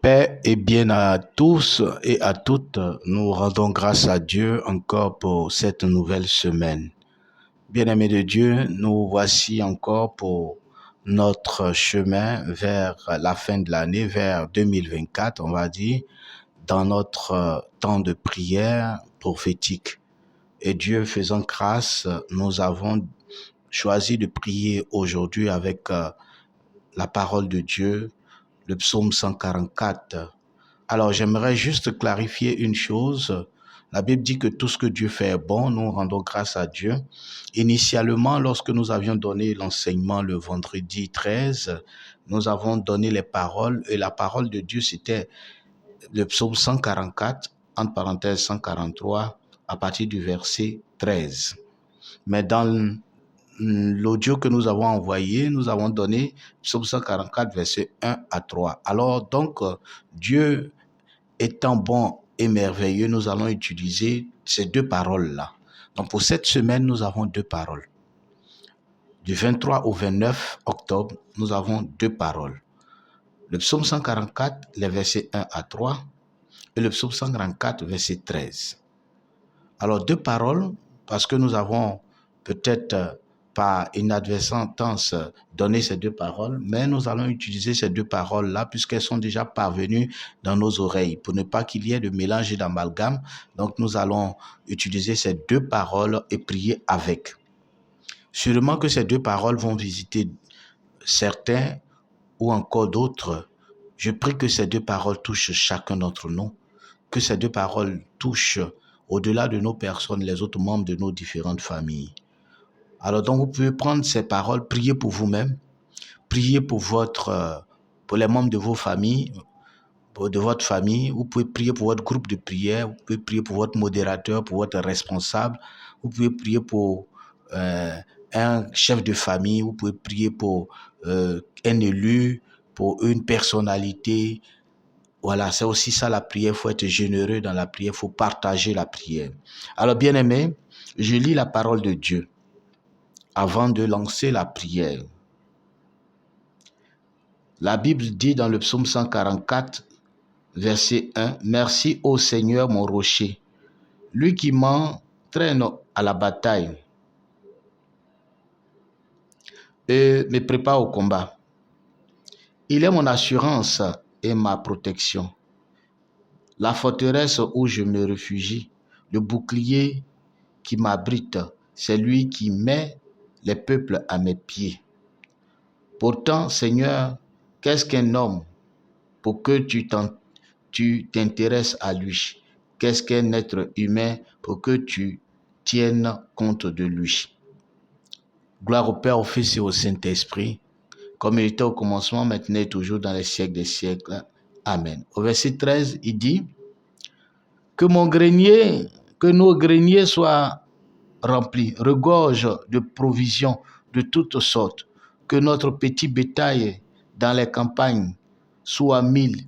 Paix et bien à tous et à toutes. Nous rendons grâce à Dieu encore pour cette nouvelle semaine. Bien-aimés de Dieu, nous voici encore pour notre chemin vers la fin de l'année, vers 2024, on va dire, dans notre temps de prière prophétique. Et Dieu faisant grâce, nous avons choisi de prier aujourd'hui avec la parole de Dieu, le psaume 144. Alors, j'aimerais juste clarifier une chose. La Bible dit que tout ce que Dieu fait est bon, nous rendons grâce à Dieu. Initialement, lorsque nous avions donné l'enseignement le vendredi 13, nous avons donné les paroles et la parole de Dieu, c'était le psaume 144, entre parenthèses 143, à partir du verset 13. Mais dans l'audio que nous avons envoyé, nous avons donné psaume 144, verset 1 à 3. Alors, donc, Dieu étant bon et merveilleux, nous allons utiliser ces deux paroles-là. Donc pour cette semaine, nous avons deux paroles. Du 23 au 29 octobre, nous avons deux paroles. Le psaume 144, les versets 1 à 3, et le psaume 144, verset 13. Alors deux paroles, parce que nous avons peut-être par inadvertance donné ces deux paroles, mais nous allons utiliser ces deux paroles-là puisqu'elles sont déjà parvenues dans nos oreilles pour ne pas qu'il y ait de mélange et d'amalgame. Donc nous allons utiliser ces deux paroles et prier avec. Sûrement que ces deux paroles vont visiter certains ou encore d'autres. Je prie que ces deux paroles touchent chacun d'entre nous, que ces deux paroles touchent au-delà de nos personnes, les autres membres de nos différentes familles. Alors donc, vous pouvez prendre ces paroles, prier pour vous-même, prier pour les membres de vos familles, de votre famille. Vous pouvez prier pour votre groupe de prière, vous pouvez prier pour votre modérateur, pour votre responsable. Vous pouvez prier pour un chef de famille, vous pouvez prier pour un élu, pour une personnalité. Voilà, c'est aussi ça la prière. Il faut être généreux dans la prière, il faut partager la prière. Alors, bien-aimés, je lis la parole de Dieu avant de lancer la prière. La Bible dit dans le psaume 144, verset 1, « Merci ô Seigneur mon rocher, lui qui m'entraîne à la bataille et me prépare au combat. Il est mon assurance et ma protection, la forteresse où je me réfugie, le bouclier qui m'abrite, c'est lui qui met les peuples à mes pieds. Pourtant, Seigneur, qu'est-ce qu'un homme pour que tu t'intéresses à lui? Qu'est-ce qu'un être humain pour que tu tiennes compte de lui? Gloire au Père, au Fils et au Saint-Esprit, comme il était au commencement, maintenant et toujours dans les siècles des siècles. Amen. Au verset 13, il dit que nos greniers soient remplis, regorge de provisions de toutes sortes, que notre petit bétail dans les campagnes soit 1000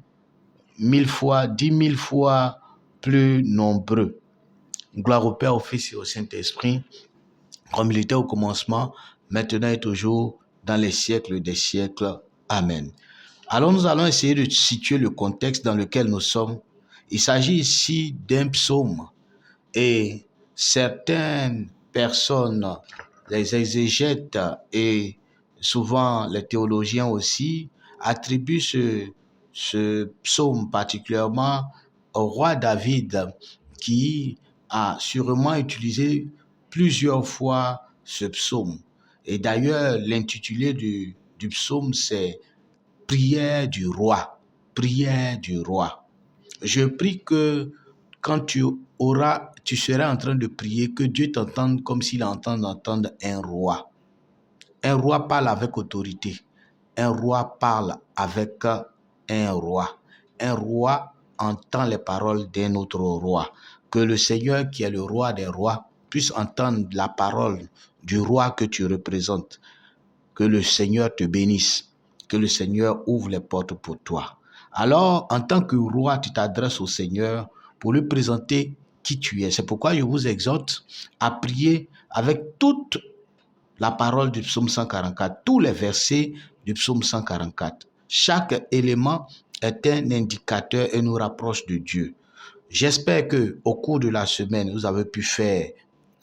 fois, 10 000 fois plus nombreux. Gloire au Père, au Fils et au Saint-Esprit, comme il était au commencement, maintenant et toujours, dans les siècles des siècles. Amen. Alors nous allons essayer de situer le contexte dans lequel nous sommes. Il s'agit ici d'un psaume et certaines personnes, les exégètes et souvent les théologiens aussi, attribuent ce psaume particulièrement au roi David qui a sûrement utilisé plusieurs fois ce psaume. Et d'ailleurs, l'intitulé du psaume, c'est « Prière du roi ». Prière du roi. Je prie que quand tu seras en train de prier, que Dieu t'entende comme s'il entend d'entendre un roi. Un roi parle avec autorité. Un roi parle avec un roi. Un roi entend les paroles d'un autre roi. Que le Seigneur, qui est le roi des rois, puisse entendre la parole du roi que tu représentes. Que le Seigneur te bénisse. Que le Seigneur ouvre les portes pour toi. Alors, en tant que roi, tu t'adresses au Seigneur pour lui présenter qui tu es. C'est pourquoi je vous exhorte à prier avec toute la parole du psaume 144, tous les versets du psaume 144. Chaque élément est un indicateur et nous rapproche de Dieu. J'espère que au cours de la semaine, vous avez pu faire,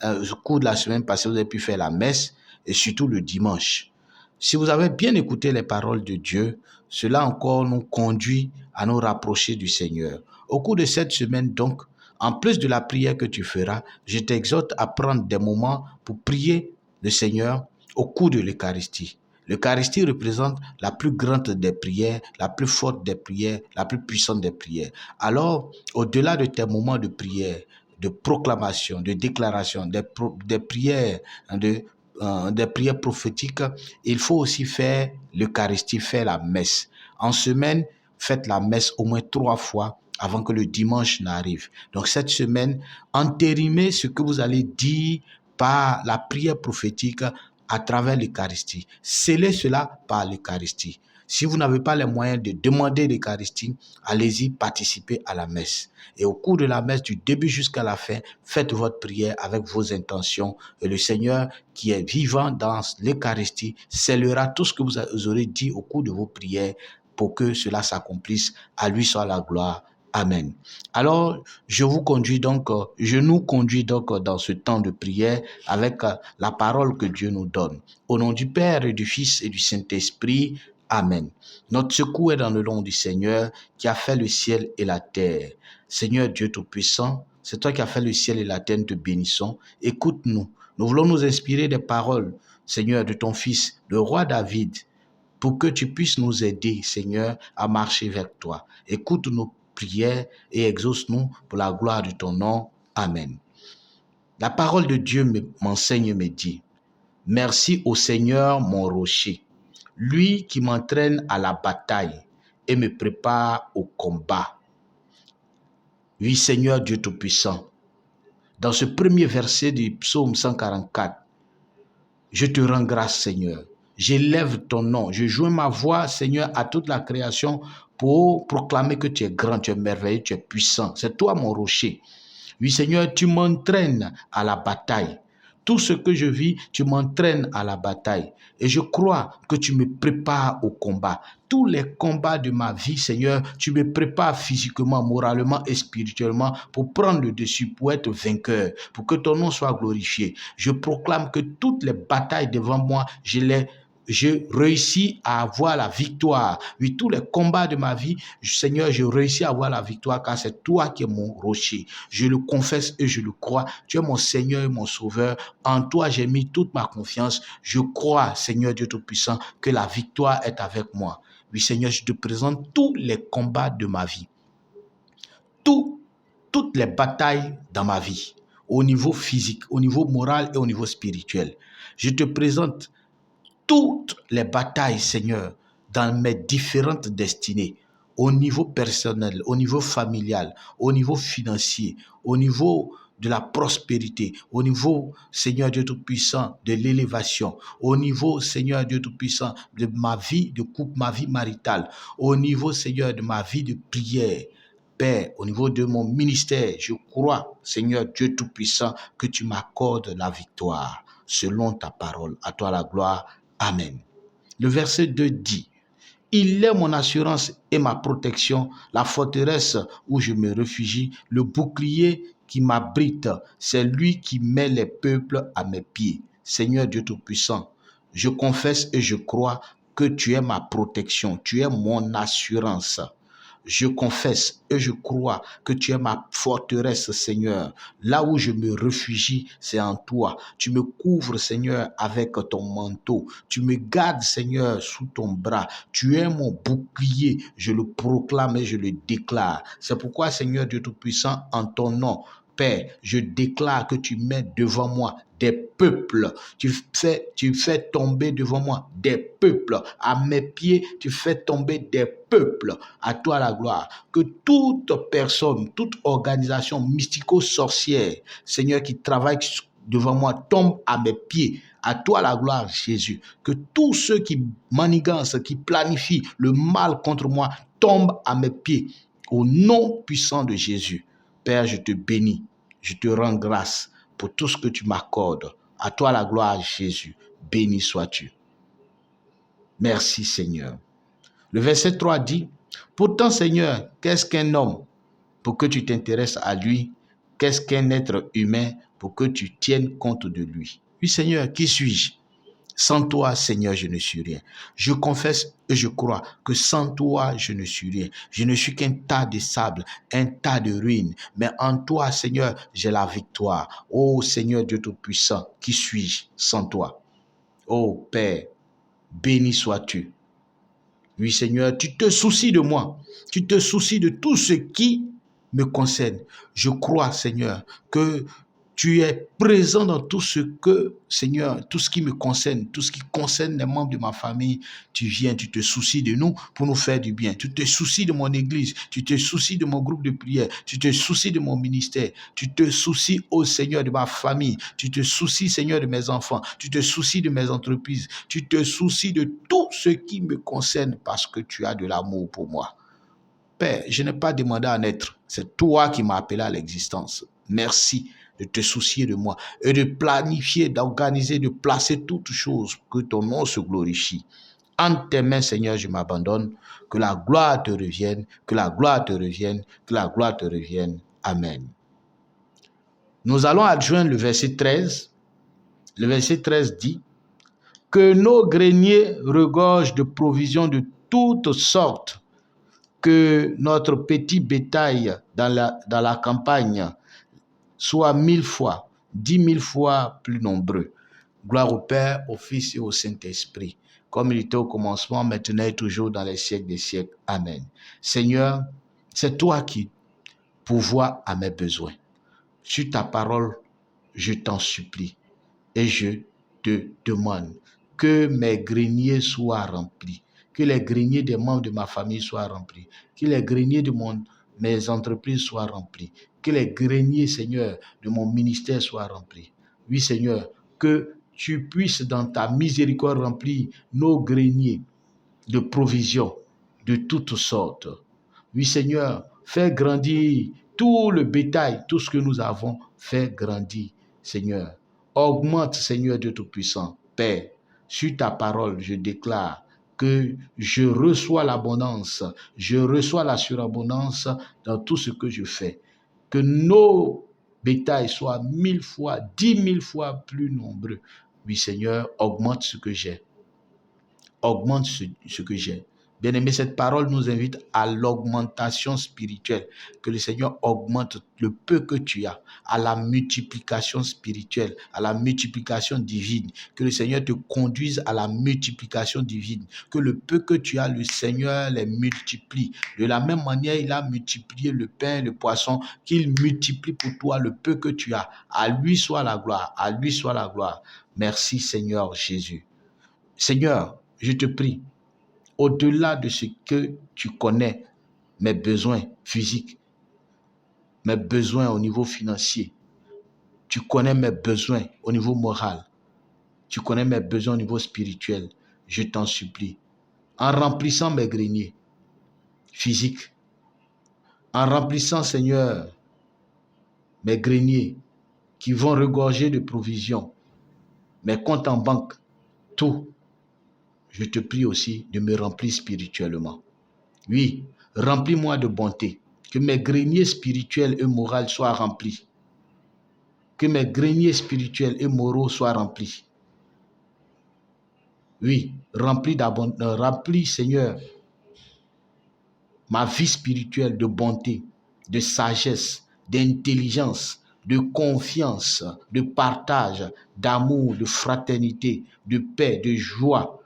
au cours de la semaine passée, vous avez pu faire la messe et surtout le dimanche. Si vous avez bien écouté les paroles de Dieu, cela encore nous conduit à nous rapprocher du Seigneur. Au cours de cette semaine donc, en plus de la prière que tu feras, je t'exhorte à prendre des moments pour prier le Seigneur au cours de l'Eucharistie. L'Eucharistie représente la plus grande des prières, la plus forte des prières, la plus puissante des prières. Alors, au-delà de tes moments de prière, de proclamation, de déclaration, des prières, des prières prophétiques, il faut aussi faire l'Eucharistie, faire la messe. En semaine, faites la messe au moins 3 fois avant que le dimanche n'arrive. Donc cette semaine, entérimez ce que vous allez dire par la prière prophétique à travers l'Eucharistie. Scellez cela par l'Eucharistie. Si vous n'avez pas les moyens de demander l'Eucharistie, allez-y participer à la messe. Et au cours de la messe, du début jusqu'à la fin, faites votre prière avec vos intentions. Et le Seigneur, qui est vivant dans l'Eucharistie, scellera tout ce que vous aurez dit au cours de vos prières pour que cela s'accomplisse. À lui soit la gloire. Amen. Alors, je nous conduis donc dans ce temps de prière avec la parole que Dieu nous donne. Au nom du Père et du Fils et du Saint-Esprit, Amen. Notre secours est dans le nom du Seigneur qui a fait le ciel et la terre. Seigneur Dieu Tout-Puissant, c'est toi qui as fait le ciel et la terre, nous te bénissons. Écoute-nous. Nous voulons nous inspirer des paroles, Seigneur, de ton Fils, le roi David, pour que tu puisses nous aider, Seigneur, à marcher vers toi. Écoute nos prières et exauce-nous pour la gloire de ton nom. Amen. La parole de Dieu m'enseigne, me dit, « Merci au Seigneur, mon rocher, lui qui m'entraîne à la bataille et me prépare au combat. » Oui, Seigneur Dieu Tout-Puissant, dans ce premier verset du psaume 144, je te rends grâce, Seigneur. J'élève ton nom. Je joins ma voix, Seigneur, à toute la création pour proclamer que tu es grand, tu es merveilleux, tu es puissant. C'est toi mon rocher. Oui, Seigneur, tu m'entraînes à la bataille. Tout ce que je vis, tu m'entraînes à la bataille. Et je crois que tu me prépares au combat. Tous les combats de ma vie, Seigneur, tu me prépares physiquement, moralement et spirituellement pour prendre le dessus, pour être vainqueur, pour que ton nom soit glorifié. Je proclame que toutes les batailles devant moi, je réussis à avoir la victoire. Oui, tous les combats de ma vie, Seigneur, je réussis à avoir la victoire car c'est toi qui es mon rocher. Je le confesse et je le crois. Tu es mon Seigneur et mon Sauveur. En toi, j'ai mis toute ma confiance. Je crois, Seigneur Dieu Tout-Puissant, que la victoire est avec moi. Oui, Seigneur, je te présente tous les combats de ma vie. Toutes les batailles dans ma vie, au niveau physique, au niveau moral et au niveau spirituel. Je te présente toutes les batailles, Seigneur, dans mes différentes destinées, au niveau personnel, au niveau familial, au niveau financier, au niveau de la prospérité, au niveau, Seigneur Dieu Tout-Puissant, de l'élévation, au niveau, Seigneur Dieu Tout-Puissant, de ma vie de couple, ma vie maritale, au niveau, Seigneur, de ma vie de prière. Père, au niveau de mon ministère, je crois, Seigneur Dieu Tout-Puissant, que tu m'accordes la victoire selon ta parole. À toi la gloire. Amen. Le verset 2 dit, « Il est mon assurance et ma protection, la forteresse où je me réfugie, le bouclier qui m'abrite, c'est lui qui met les peuples à mes pieds. » Seigneur Dieu Tout-Puissant, je confesse et je crois que tu es ma protection, tu es mon assurance. Je confesse et je crois que tu es ma forteresse, Seigneur. Là où je me réfugie, c'est en toi. Tu me couvres, Seigneur, avec ton manteau. Tu me gardes, Seigneur, sous ton bras. Tu es mon bouclier. Je le proclame et je le déclare. C'est pourquoi, Seigneur Dieu Tout-Puissant, en ton nom, Père, je déclare que tu mets devant moi des peuples. Tu fais tomber devant moi des peuples. À mes pieds, tu fais tomber des peuples. À toi la gloire. Que toute personne, toute organisation mystico-sorcière, Seigneur, qui travaille devant moi, tombe à mes pieds. À toi la gloire, Jésus. Que tous ceux qui manigancent, qui planifient le mal contre moi, tombent à mes pieds. Au nom puissant de Jésus. Père, je te bénis. Je te rends grâce pour tout ce que tu m'accordes. À toi la gloire, Jésus. Béni sois-tu. Merci, Seigneur. Le verset 3 dit, Pourtant, Seigneur, qu'est-ce qu'un homme pour que tu t'intéresses à lui? Qu'est-ce qu'un être humain pour que tu tiennes compte de lui? Oui, Seigneur, qui suis-je? Sans toi, Seigneur, je ne suis rien. Je confesse et je crois que sans toi, je ne suis rien. Je ne suis qu'un tas de sable, un tas de ruines. Mais en toi, Seigneur, j'ai la victoire. Oh Seigneur Dieu Tout-Puissant, qui suis-je sans toi? Oh Père, béni sois-tu. Oui, Seigneur, tu te soucies de moi. Tu te soucies de tout ce qui me concerne. Je crois, Seigneur, que tu es présent dans tout ce que, Seigneur, tout ce qui me concerne, tout ce qui concerne les membres de ma famille. Tu viens, tu te soucies de nous pour nous faire du bien. Tu te soucies de mon église. Tu te soucies de mon groupe de prière. Tu te soucies de mon ministère. Tu te soucies, ô Seigneur, de ma famille. Tu te soucies, Seigneur, de mes enfants. Tu te soucies de mes entreprises. Tu te soucies de tout ce qui me concerne parce que tu as de l'amour pour moi. Père, je n'ai pas demandé à naître. C'est toi qui m'as appelé à l'existence. Merci de te soucier de moi et de planifier, d'organiser, de placer toutes choses pour que ton nom se glorifie. En tes mains, Seigneur, je m'abandonne. Que la gloire te revienne, que la gloire te revienne, que la gloire te revienne. Amen. Nous allons adjoindre le verset 13. Le verset 13 dit que nos greniers regorgent de provisions de toutes sortes, que notre petit bétail dans la campagne soit 1000 fois, 10 000 fois plus nombreux. Gloire au Père, au Fils et au Saint-Esprit, comme il était au commencement, maintenant et toujours dans les siècles des siècles. Amen. Seigneur, c'est toi qui pourvois à mes besoins. Sur ta parole, je t'en supplie et je te demande que mes greniers soient remplis, que les greniers des membres de ma famille soient remplis, que les greniers de mes entreprises soient remplis, que les greniers, Seigneur, de mon ministère soient remplis. Oui, Seigneur, que tu puisses dans ta miséricorde remplir nos greniers de provisions de toutes sortes. Oui, Seigneur, fais grandir tout le bétail, tout ce que nous avons, fais grandir, Seigneur. Augmente, Seigneur Dieu Tout-Puissant. Père, sur ta parole, je déclare que je reçois l'abondance, je reçois la surabondance dans tout ce que je fais. Que nos bétails soient 1000 fois, 10 000 fois plus nombreux. Oui, Seigneur, augmente ce que j'ai. Augmente ce que j'ai. Bien-aimé, cette parole nous invite à l'augmentation spirituelle. Que le Seigneur augmente le peu que tu as, à la multiplication spirituelle, à la multiplication divine. Que le Seigneur te conduise à la multiplication divine. Que le peu que tu as, le Seigneur les multiplie. De la même manière, il a multiplié le pain et le poisson, qu'il multiplie pour toi le peu que tu as. À lui soit la gloire, à lui soit la gloire. Merci Seigneur Jésus. Seigneur, je te prie, au-delà de ce que tu connais, mes besoins physiques, mes besoins au niveau financier, tu connais mes besoins au niveau moral, tu connais mes besoins au niveau spirituel, je t'en supplie, en remplissant mes greniers physiques, en remplissant, Seigneur, mes greniers qui vont regorger de provisions, mes comptes en banque, tout, je te prie aussi de me remplir spirituellement. Oui, remplis-moi de bonté. Que mes greniers spirituels et moraux soient remplis. Que mes greniers spirituels et moraux soient remplis. Oui, remplis, Seigneur, ma vie spirituelle de bonté, de sagesse, d'intelligence, de confiance, de partage, d'amour, de fraternité, de paix, de joie.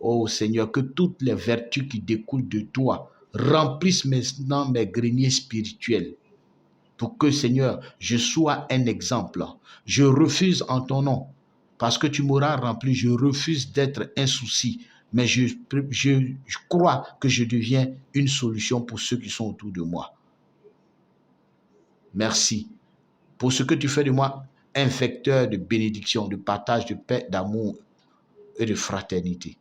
Oh Seigneur, que toutes les vertus qui découlent de toi remplissent maintenant mes greniers spirituels. Pour que, Seigneur, je sois un exemple. Je refuse en ton nom, parce que tu m'auras rempli, je refuse d'être un souci, mais je crois que je deviens une solution pour ceux qui sont autour de moi. Merci pour ce que tu fais de moi, un vecteur de bénédiction, de partage, de paix, d'amour et de fraternité.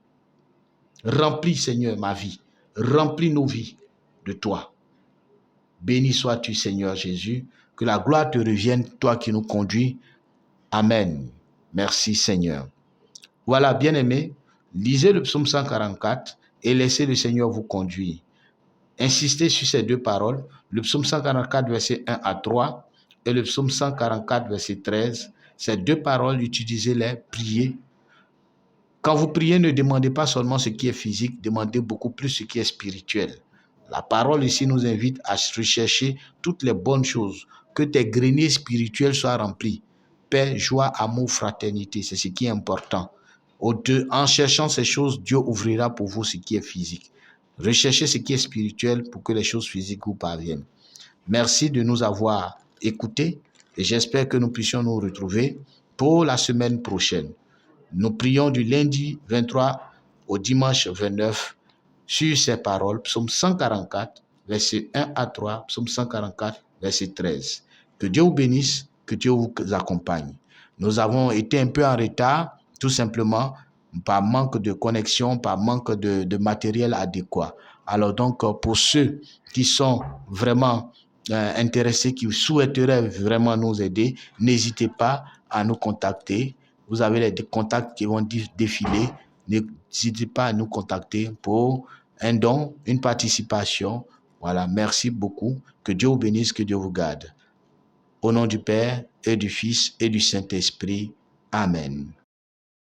Remplis, Seigneur, ma vie. Remplis nos vies de toi. Béni sois-tu, Seigneur Jésus. Que la gloire te revienne, toi qui nous conduis. Amen. Merci, Seigneur. Voilà, bien-aimés, lisez le psaume 144 et laissez le Seigneur vous conduire. insister sur ces deux paroles, le psaume 144, verset 1 à 3 et le psaume 144, verset 13. Ces deux paroles, utilisez-les, priez. Quand vous priez, ne demandez pas seulement ce qui est physique, demandez beaucoup plus ce qui est spirituel. La parole ici nous invite à rechercher toutes les bonnes choses, que tes greniers spirituels soient remplis. Paix, joie, amour, fraternité, c'est ce qui est important. En cherchant ces choses, Dieu ouvrira pour vous ce qui est physique. Recherchez ce qui est spirituel pour que les choses physiques vous parviennent. Merci de nous avoir écoutés et j'espère que nous puissions nous retrouver pour la semaine prochaine. Nous prions du lundi 23 au dimanche 29 sur ces paroles, psaume 144, verset 1 à 3, psaume 144, verset 13. Que Dieu vous bénisse, que Dieu vous accompagne. Nous avons été un peu en retard, tout simplement, par manque de connexion, par manque de matériel adéquat. Alors donc, pour ceux qui sont vraiment intéressés, qui souhaiteraient vraiment nous aider, n'hésitez pas à nous contacter. Vous avez les contacts qui vont défiler. N'hésitez pas à nous contacter pour un don, une participation. Voilà, merci beaucoup. Que Dieu vous bénisse, que Dieu vous garde. Au nom du Père et du Fils et du Saint-Esprit. Amen.